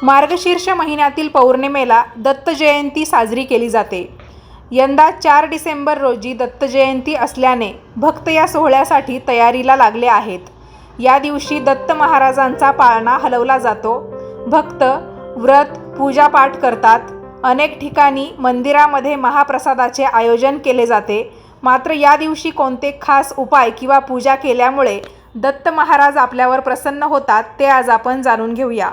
मार्गशीर्ष महिन्यातील पौर्णिमेला दत्त जयंती साजरी केली जाते। यंदा 4 डिसेंबर रोजी दत्त जयंती असल्याने भक्त या सोहळ्यासाठी तयारीला लागले आहेत। या दिवशी दत्त महाराजांचा पाळणा हलवला जातो। भक्त व्रत पूजापाठ करतात। अनेक ठिकाणी मंदिरामध्ये महाप्रसादाचे आयोजन केले जाते। मात्र या दिवशी कोणते खास उपाय किंवा पूजा केल्यामुळे दत्त महाराज आपल्यावर प्रसन्न होतात ते आज आपण जाणून घेऊया।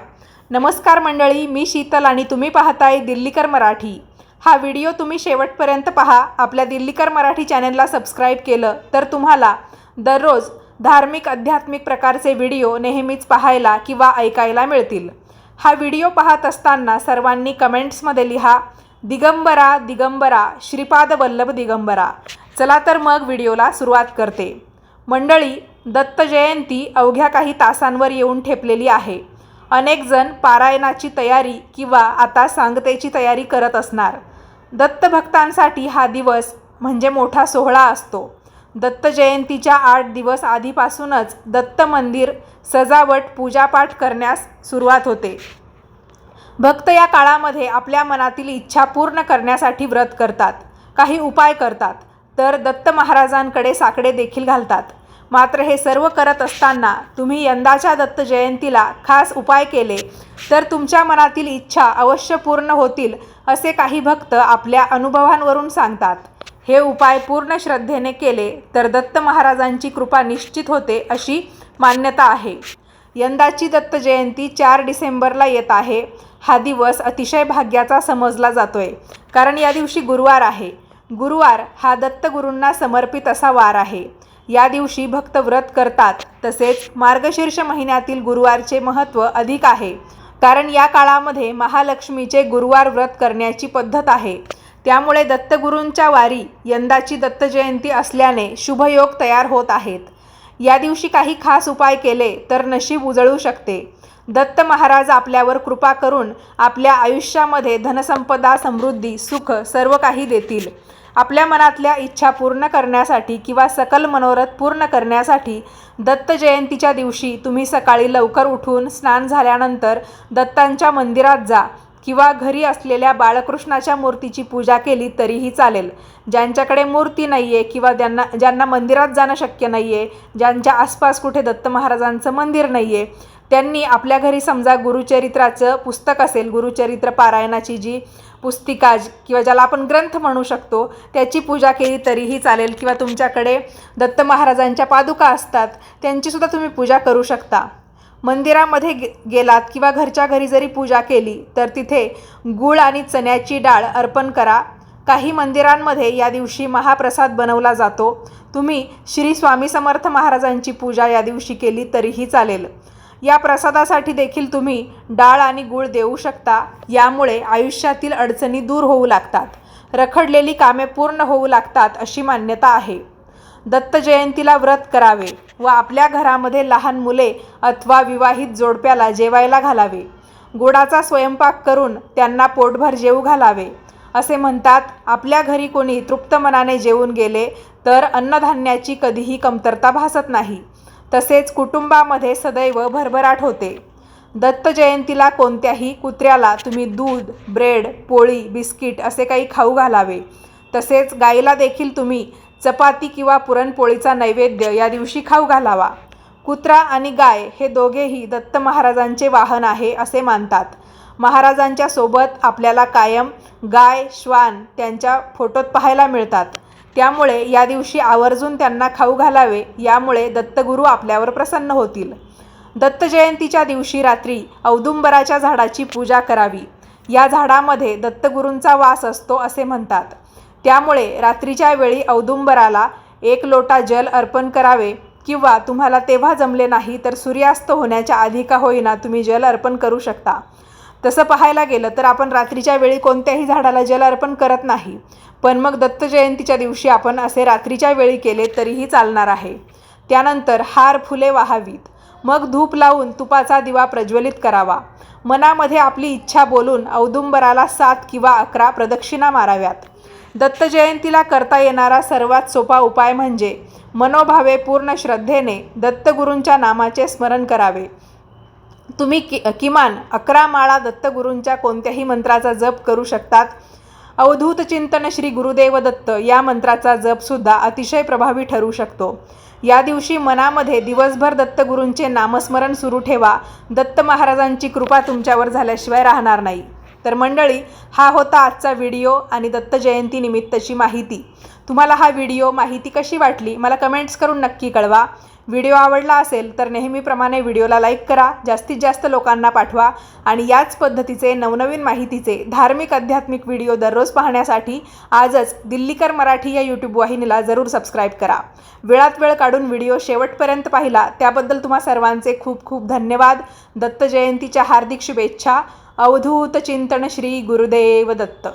नमस्कार मंडळी, मी शीतल आणि तुम्ही पाहताय दिल्लीकर मराठी। हा व्हिडिओ तुम्ही शेवटपर्यंत पहा। आपल्या दिल्लीकर मराठी चॅनलला सबस्क्राईब केलं तर तुम्हाला दररोज धार्मिक आध्यात्मिक प्रकारचे व्हिडिओ नेहमीच पाहायला किंवा ऐकायला मिळतील। हा व्हिडिओ पाहत असताना सर्वांनी कमेंट्समध्ये लिहा, दिगंबरा दिगंबरा श्रीपाद वल्लभ दिगंबरा। चला तर मग व्हिडिओला सुरुवात करते। मंडळी, दत्त जयंती अवघ्या काही तासांवर येऊन ठेपलेली आहे। अनेक जण पारायणाची तयारी किंवा आता सांगतेची तयारी करत असणार। दत्त भक्तांसाठी हा दिवस म्हणजे मोठा सोहळा असतो। दत्त जयंतीच्या 8 दिवस आधीपासूनच दत्त मंदिर सजावट पूजापाठ करण्यास सुरुवात होते। भक्त या काळामध्ये आपल्या मनातील इच्छा पूर्ण करण्यासाठी व्रत करतात, काही उपाय करतात, तर दत्त महाराजांकडे साकडे देखील घालतात। मात्र हे सर्व करत असताना तुम्ही यंदाच्या दत्त जयंतीला खास उपाय केले तर तुमच्या मनातील इच्छा अवश्य पूर्ण होतील, असे काही भक्त आपल्या अनुभवांवरून सांगतात। हे उपाय पूर्ण श्रद्धेने केले तर दत्त महाराजांची कृपा निश्चित होते अशी मान्यता आहे। यंदाची दत्त जयंती 4 डिसेंबरला येत आहे। हा दिवस अतिशय भाग्याचा समजला जातोय, कारण या दिवशी गुरुवार आहे। गुरुवार हा दत्तगुरूंना समर्पित असा वार आहे। या दिवशी भक्त व्रत करतात। तसेच मार्गशीर्ष महिन्यातील गुरुवारचे महत्त्व अधिक आहे, कारण या काळामध्ये महालक्ष्मीचे गुरुवार व्रत करण्याची पद्धत आहे। त्यामुळे दत्तगुरूंच्या वारी यंदाची दत्त जयंती असल्याने शुभयोग तयार होत आहेत। या दिवशी काही खास उपाय केले तर नशीब उजळू शकते। दत्त महाराज आपल्यावर कृपा करून आपल्या आयुष्यामध्ये धनसंपदा, समृद्धी, सुख सर्व काही देतील। आपल्या मनातल्या इच्छा पूर्ण करण्यासाठी किंवा सकल मनोरथ पूर्ण करण्यासाठी दत्त जयंतीच्या दिवशी तुम्ही सकाळी लवकर उठून स्नान झाल्यानंतर दत्तांच्या मंदिरात जा किंवा घरी असलेल्या बाळकृष्णाच्या मूर्तीची पूजा केली तरीही चालेल। ज्यांच्याकडे मूर्ती नाही आहे किंवा ज्यांना मंदिरात जाणं शक्य नाही आहे, ज्यांच्या आसपास कुठे दत्त महाराजांचं मंदिर नाही आहे, त्यांनी आपल्या घरी समजा गुरुचरित्राचं पुस्तक असेल, गुरुचरित्र पारायणाची जी पुस्तिका किंवा ज्याला आपण ग्रंथ म्हणू शकतो, त्याची पूजा केली तरीही चालेल। किंवा तुमच्याकडे दत्त महाराजांच्या पादुका असतात, त्यांचीसुद्धा तुम्ही पूजा करू शकता। मंदिरामध्ये गेलात किंवा घरच्या घरी जरी पूजा केली तर तिथे गूळ आणि चण्याची डाळ अर्पण करा। काही मंदिरांमध्ये या दिवशी महाप्रसाद बनवला जातो। तुम्ही श्री स्वामी समर्थ महाराजांची पूजा या दिवशी केली तरीही चालेल। या प्रसादासाठी देखील तुम्ही डाळ आणि गूळ देऊ शकता। यामुळे आयुष्यातील अडचणी दूर होऊ लागतात, रखडलेली कामे पूर्ण होऊ लागतात अशी मान्यता आहे। दत्त जयंतीला व्रत करावे व आपल्या घरामध्ये लहान मुले अथवा विवाहित जोडप्याला जेवायला घालावे। गोडाचा स्वयंपाक करून त्यांना पोटभर जेवू घालावे। असे म्हणतात, आपल्या घरी कोणी तृप्त मनाने जेवून गेले तर अन्नधान्याची कधीही कमतरता भासत नाही। तसेच कुटुंबामध्ये सदैव भरभराट होते। दत्त जयंतीला कोणत्याही कुत्र्याला तुम्ही दूध, ब्रेड, पोळी, बिस्किट असे काही खाऊ घालावे। तसेच गाईला देखील तुम्ही चपाती किंवा पुरणपोळीचा नैवेद्य या दिवशी खाऊ घालावा। कुत्रा आणि गाय हे दोघेही दत्त महाराजांचे वाहन आहे असे मानतात। महाराजांच्या सोबत आपल्याला कायम गाय, श्वान त्यांच्या फोटोत पाहायला मिळतात। त्यामुळे या दिवशी आवर्जून त्यांना खाऊ घालावे। यामुळे दत्तगुरू आपल्यावर प्रसन्न होतील। दत्त जयंतीच्या दिवशी रात्री औदुंबराच्या झाडाची पूजा करावी। या झाडामध्ये दत्तगुरूंचा वास असतो असे म्हणतात। त्यामुळे रात्रीच्या वेळी औदुंबराला 1 लोटा जल अर्पण करावे किंवा तुम्हाला तेव्हा जमले नाही तर सूर्यास्त होण्याच्या आधी का होईना तुम्ही जल अर्पण करू शकता। तसं पाहायला गेलं तर आपण रात्रीच्या वेळी कोणत्याही झाडाला जल अर्पण करत नाही, पण मग दत्त जयंतीच्या दिवशी आपण असे रात्रीच्या वेळी केले तरीही चालणार आहे। त्यानंतर हार फुले वाहावीत, मग धूप लावून तुपाचा दिवा प्रज्वलित करावा। मनामध्ये आपली इच्छा बोलून औदुंबराला 7 किंवा 11 प्रदक्षिणा माराव्यात। दत्त जयंतीला करता येणारा सर्वात सोपा उपाय म्हणजे मनोभावे पूर्ण श्रद्धेने दत्तगुरूंच्या नामाचे स्मरण करावे। तुम्ही किमान 11 माळा दत्तगुरूंच्या कोणत्याही मंत्राचा जप करू शकतात. अवधूत चिंतन श्री गुरुदेव दत्त या मंत्राचा जपसुद्धा अतिशय प्रभावी ठरू शकतो. या दिवशी मनामध्ये दिवसभर दत्तगुरूंचे नामस्मरण सुरू ठेवा. दत्त महाराजांची कृपा तुमच्यावर झाल्याशिवाय राहणार नाही. तर मंडळी, हा होता आजचा व्हिडिओ आणि दत्त जयंती निमित्तची माहिती. तुम्हाला हा व्हिडिओ माहिती कशी वाटली मला कमेंट्स करून नक्की कळवा. व्हिडिओ आवडला असेल तर नेहमीप्रमाणे व्हिडिओला लाईक करा, जास्तीत जास्त लोकांना पाठवा आणि याच पद्धतीचे नवनवीन माहितीचे धार्मिक आध्यात्मिक व्हिडिओ दररोज पाहण्यासाठी आजच दिल्लीकर मराठी या यूट्यूब वाहिनीला जरूर सबस्क्राईब करा. वेळात वेळ काढून व्हिडिओ शेवटपर्यंत पाहिला त्याबद्दल तुम्हा सर्वांचे खूप खूप धन्यवाद. दत्त जयंतीच्या हार्दिक शुभेच्छा. अवधूत चिंतन श्री गुरुदेव दत्त.